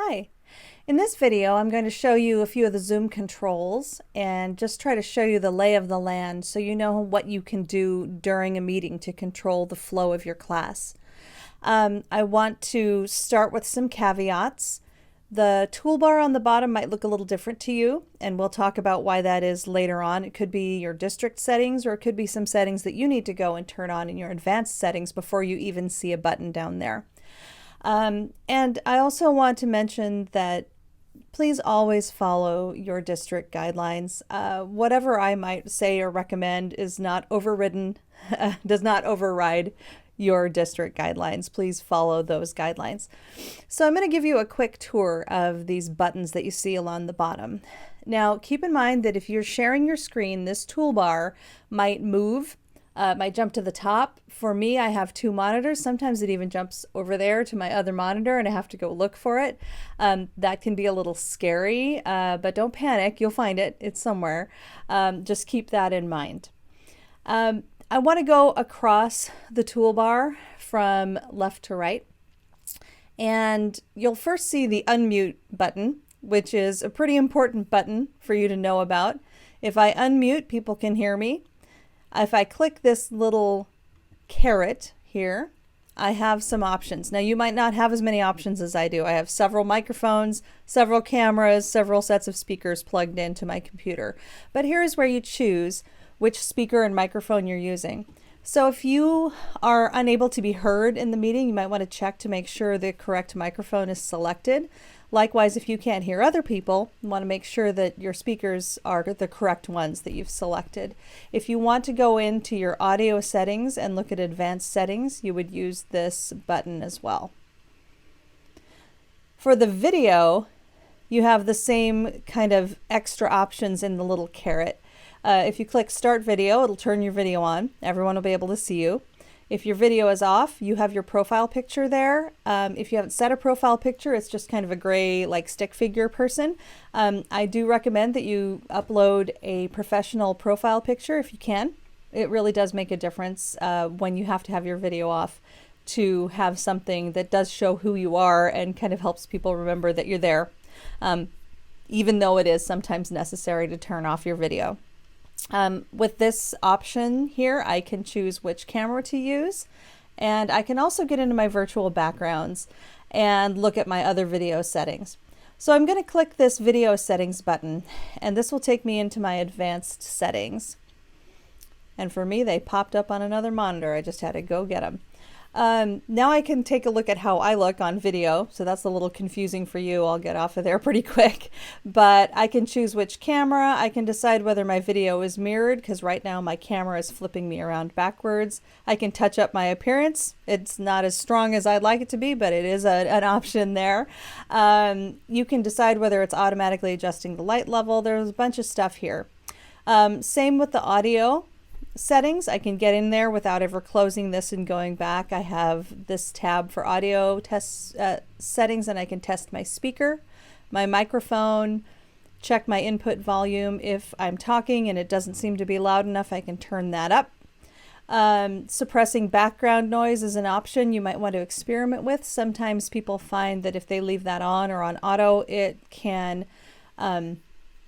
Hi. In this video, I'm going to show you a few of the Zoom controls and just try to show you the lay of the land so you know what you can do during a meeting to control the flow of your class. I want to start with some caveats. The toolbar on the bottom might look a little different to you, and we'll talk about why that is later on. It could be your district settings, or it could be some settings that you need to go and turn on in your advanced settings before you even see a button down there. And I also want to mention that please always follow your district guidelines. Whatever I might say or recommend is not overridden, does not override your district guidelines. Please follow those guidelines. So I'm going to give you a quick tour of these buttons that you see along the bottom. Now, keep in mind that if you're sharing your screen, this toolbar might move. Might jump to the top. For me, I have two monitors. Sometimes it even jumps over there to my other monitor and I have to go look for it. That can be a little scary, but don't panic. You'll find it. It's somewhere. Just keep that in mind. I want to go across the toolbar from left to right. And you'll first see the unmute button, which is a pretty important button for you to know about. If I unmute, people can hear me. If I click this little caret here, I have some options. Now you might not have as many options as I do. I have several microphones, several cameras, several sets of speakers plugged into my computer. But here's where you choose which speaker and microphone you're using. So if you are unable to be heard in the meeting, you might want to check to make sure the correct microphone is selected. Likewise, if you can't hear other people, you want to make sure that your speakers are the correct ones that you've selected. If you want to go into your audio settings and look at advanced settings, you would use this button as well. For the video, you have the same kind of extra options in the little caret. If you click Start Video, it'll turn your video on. Everyone will be able to see you. If your video is off, you have your profile picture there. If you haven't set a profile picture, it's just kind of a gray, like stick figure person. I do recommend that you upload a professional profile picture if you can. It really does make a difference when you have to have your video off to have something that does show who you are and kind of helps people remember that you're there, even though it is sometimes necessary to turn off your video. With this option here, I can choose which camera to use, and I can also get into my virtual backgrounds and look at my other video settings. So I'm going to click this video settings button, and this will take me into my advanced settings. And for me, they popped up on another monitor. I just had to go get them. Now I can take a look at how I look on video. So that's a little confusing for you. I'll get off of there pretty quick. But I can choose which camera. I can decide whether my video is mirrored, because right now my camera is flipping me around backwards. I can touch up my appearance. It's not as strong as I'd like it to be, but it is an option there. You can decide whether it's automatically adjusting the light level. There's a bunch of stuff here. Same with the audio settings. I can get in there without ever closing this and going back. I have this tab for audio test settings, and I can test my speaker, my microphone, check my input volume. If I'm talking and it doesn't seem to be loud enough, I can turn that up. Suppressing background noise is an option you might want to experiment with. Sometimes people find that if they leave that on or on auto, it can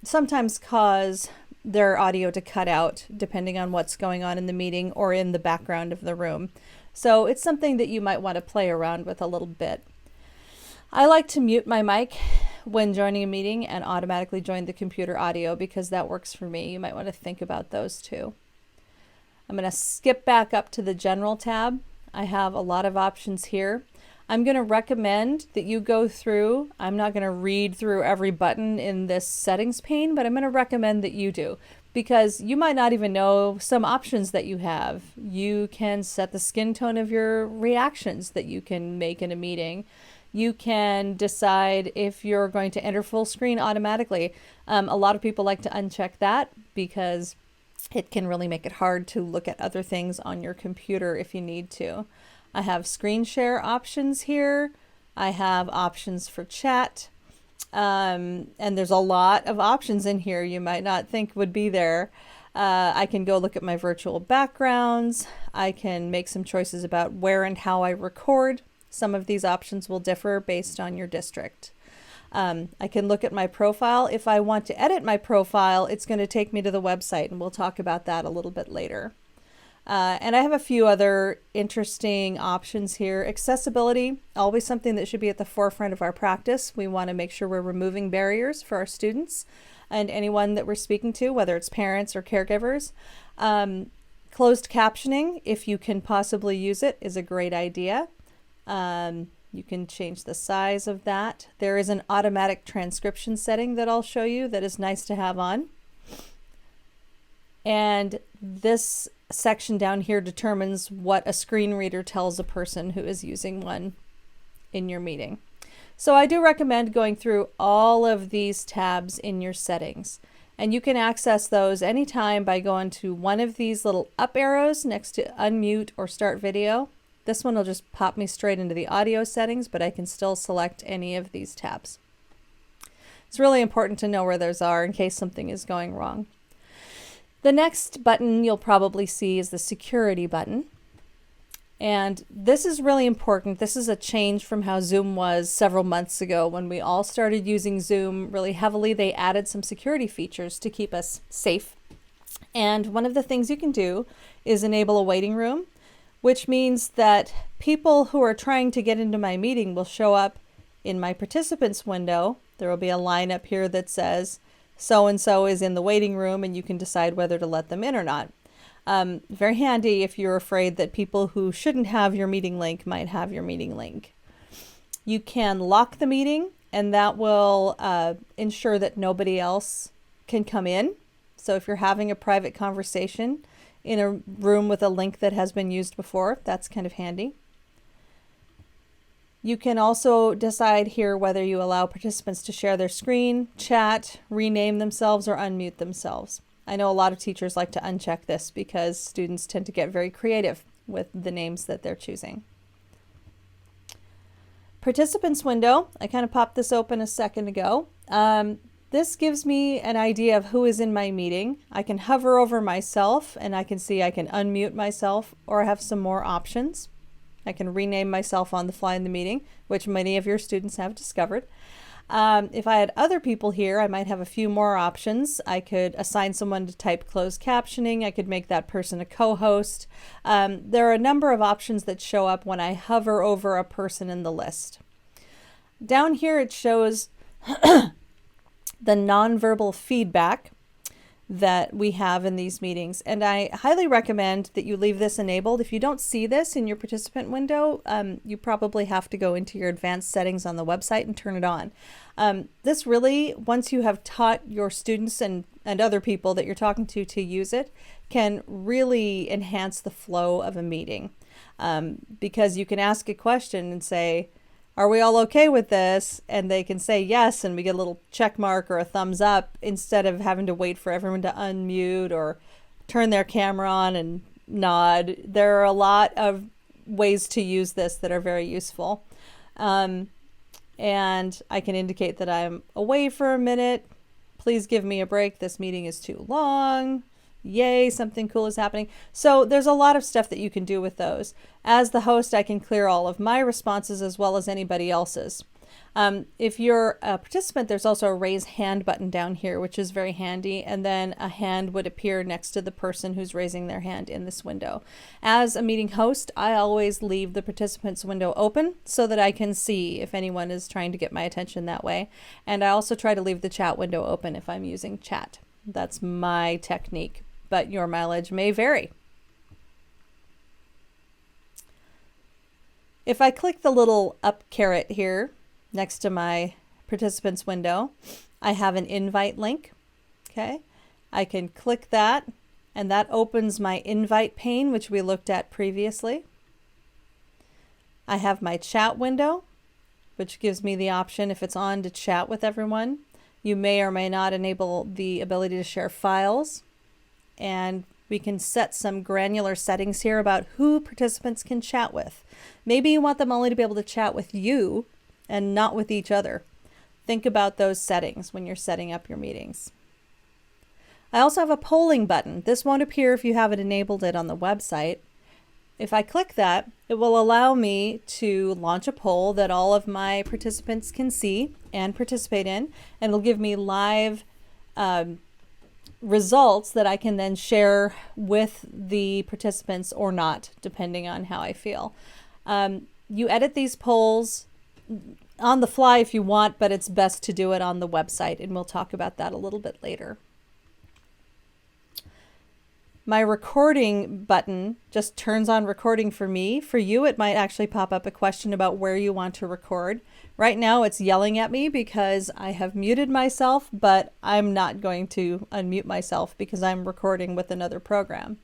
sometimes cause their audio to cut out depending on what's going on in the meeting or in the background of the room. So it's something that you might want to play around with a little bit. I like to mute my mic when joining a meeting and automatically join the computer audio because that works for me. You might want to think about those too. I'm going to skip back up to the General tab. I have a lot of options here. I'm going to recommend that you go through. I'm not going to read through every button in this settings pane, but I'm going to recommend that you do, because you might not even know some options that you have. You can set the skin tone of your reactions that you can make in a meeting. You can decide if you're going to enter full screen automatically. A lot of people like to uncheck that because it can really make it hard to look at other things on your computer if you need to. I have screen share options here. I have options for chat. And there's a lot of options in here you might not think would be there. I can go look at my virtual backgrounds. I can make some choices about where and how I record. Some of these options will differ based on your district. I can look at my profile. If I want to edit my profile, it's going to take me to the website, and we'll talk about that a little bit later. And I have a few other interesting options here. Accessibility, always something that should be at the forefront of our practice. We want to make sure we're removing barriers for our students and anyone that we're speaking to, whether it's parents or caregivers. Closed captioning, if you can possibly use it, is a great idea. You can change the size of that. There is an automatic transcription setting that I'll show you that is nice to have on. And this section down here determines what a screen reader tells a person who is using one in your meeting. So I do recommend going through all of these tabs in your settings. And you can access those anytime by going to one of these little up arrows next to unmute or start video. This one will just pop me straight into the audio settings, but I can still select any of these tabs. It's really important to know where those are in case something is going wrong. The next button you'll probably see is the security button. And this is really important. This is a change from how Zoom was several months ago. When we all started using Zoom really heavily, they added some security features to keep us safe. And one of the things you can do is enable a waiting room, which means that people who are trying to get into my meeting will show up in my participants window. There will be a line up here that says so-and-so is in the waiting room, and you can decide whether to let them in or not. Very handy if you're afraid that people who shouldn't have your meeting link might have your meeting link. You can lock the meeting, and that will ensure that nobody else can come in. So if you're having a private conversation in a room with a link that has been used before, that's kind of handy. You can also decide here whether you allow participants to share their screen, chat, rename themselves, or unmute themselves. I know a lot of teachers like to uncheck this because students tend to get very creative with the names that they're choosing. Participants window, I kind of popped this open a second ago. This gives me an idea of who is in my meeting. I can hover over myself and I can see I can unmute myself, or I have some more options. I can rename myself on the fly in the meeting, which many of your students have discovered. If I had other people here, I might have a few more options. I could assign someone to type closed captioning. I could make that person a co-host. There are a number of options that show up when I hover over a person in the list. Down here it shows the nonverbal feedback that we have in these meetings. And I highly recommend that you leave this enabled. If you don't see this in your participant window, you probably have to go into your advanced settings on the website and turn it on. This really, once you have taught your students and other people that you're talking to use it, can really enhance the flow of a meeting. Because you can ask a question and say, are we all okay with this? And they can say yes, and we get a little check mark or a thumbs up instead of having to wait for everyone to unmute or turn their camera on and nod. There are a lot of ways to use this that are very useful. And I can indicate that I'm away for a minute. Please give me a break. This meeting is too long. Yay, something cool is happening. So there's a lot of stuff that you can do with those. As the host, I can clear all of my responses as well as anybody else's. If you're a participant, there's also a raise hand button down here, which is very handy. And then a hand would appear next to the person who's raising their hand in this window. As a meeting host, I always leave the participants window open so that I can see if anyone is trying to get my attention that way. And I also try to leave the chat window open if I'm using chat. That's my technique, but your mileage may vary. If I click the little up caret here next to my participants window, I have an invite link. Okay, I can click that and that opens my invite pane, which we looked at previously. I have my chat window, which gives me the option, if it's on, to chat with everyone. You may or may not enable the ability to share files, and we can set some granular settings here about who participants can chat with. Maybe you want them only to be able to chat with you and not with each other. Think about those settings when you're setting up your meetings. I also have a polling button. This won't appear if you haven't enabled it on the website. If I click that, it will allow me to launch a poll that all of my participants can see and participate in, and it'll give me live results that I can then share with the participants or not, depending on how I feel. You edit these polls on the fly if you want, but it's best to do it on the website, and we'll talk about that a little bit later. My recording button just turns on recording for me. For you, it might actually pop up a question about where you want to record. Right now, it's yelling at me because I have muted myself, but I'm not going to unmute myself because I'm recording with another program.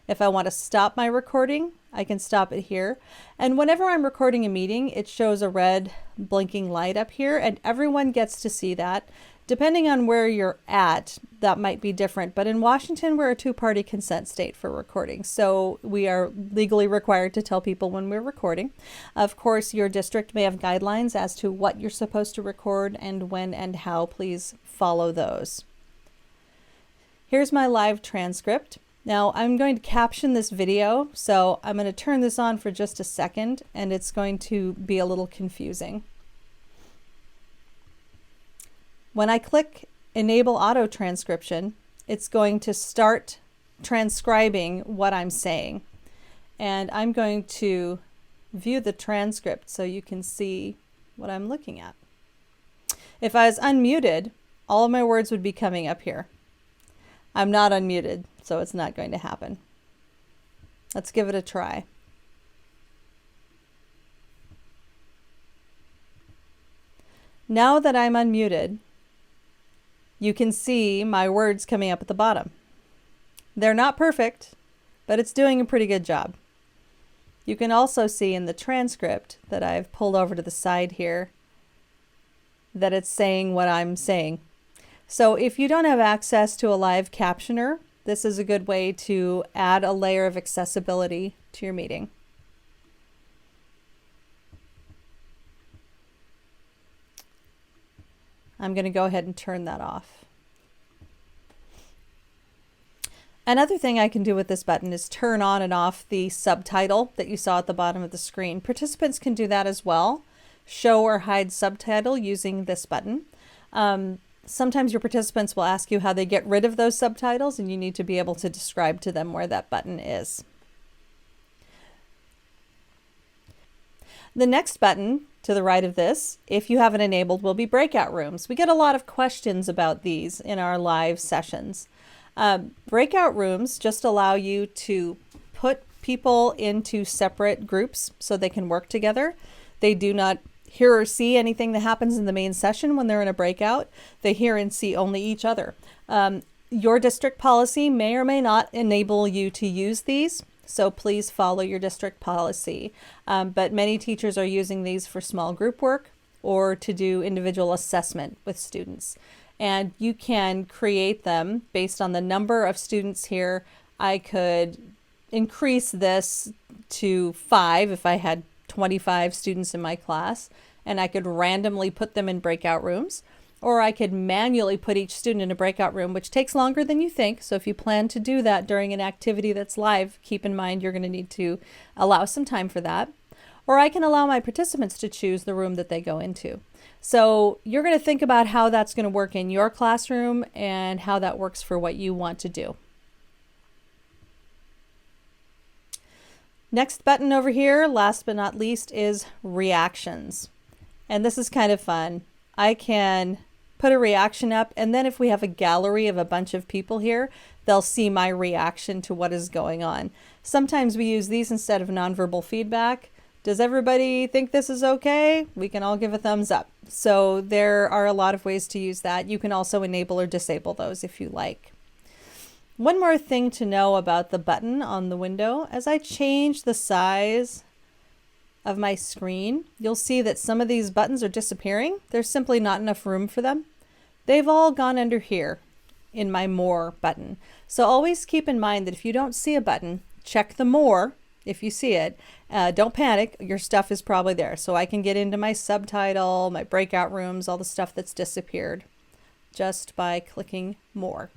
If I want to stop my recording, I can stop it here. And whenever I'm recording a meeting, it shows a red blinking light up here, and everyone gets to see that. Depending on where you're at, that might be different. But in Washington, we're a two-party consent state for recording. So we are legally required to tell people when we're recording. Of course, your district may have guidelines as to what you're supposed to record and when and how. Please follow those. Here's my live transcript. Now I'm going to caption this video, so I'm going to turn this on for just a second, and it's going to be a little confusing. When I click Enable Auto Transcription, it's going to start transcribing what I'm saying. And I'm going to view the transcript so you can see what I'm looking at. If I was unmuted, all of my words would be coming up here. I'm not unmuted, so it's not going to happen. Let's give it a try. Now that I'm unmuted, you can see my words coming up at the bottom. They're not perfect, but it's doing a pretty good job. You can also see in the transcript that I've pulled over to the side here that it's saying what I'm saying. So if you don't have access to a live captioner, this is a good way to add a layer of accessibility to your meeting. I'm going to go ahead and turn that off. Another thing I can do with this button is turn on and off the subtitle that you saw at the bottom of the screen. Participants can do that as well. Show or hide subtitle using this button. Sometimes your participants will ask you how they get rid of those subtitles, and you need to be able to describe to them where that button is. The next button to the right of this, if you have it enabled, will be Breakout Rooms. We get a lot of questions about these in our live sessions. Breakout Rooms just allow you to put people into separate groups so they can work together. They do not hear or see anything that happens in the main session when they're in a breakout. They hear and see only each other. Your district policy may or may not enable you to use these, so please follow your district policy. But many teachers are using these for small group work or to do individual assessment with students. And you can create them based on the number of students here. I could increase this to 5 if I had 25 students in my class, and I could randomly put them in breakout rooms, or I could manually put each student in a breakout room, which takes longer than you think. So if you plan to do that during an activity that's live, keep in mind you're going to need to allow some time for that. Or I can allow my participants to choose the room that they go into. So you're going to think about how that's going to work in your classroom and how that works for what you want to do. Next button over here, last but not least, is reactions. And this is kind of fun. I can put a reaction up, and then if we have a gallery of a bunch of people here, they'll see my reaction to what is going on. Sometimes we use these instead of nonverbal feedback. Does everybody think this is okay? We can all give a thumbs up. So there are a lot of ways to use that. You can also enable or disable those if you like. One more thing to know about the button on the window, as I change the size of my screen, you'll see that some of these buttons are disappearing. There's simply not enough room for them. They've all gone under here in my More button. So always keep in mind that if you don't see a button, check the More if you see it. Don't panic, your stuff is probably there. So I can get into my subtitle, my breakout rooms, all the stuff that's disappeared just by clicking More.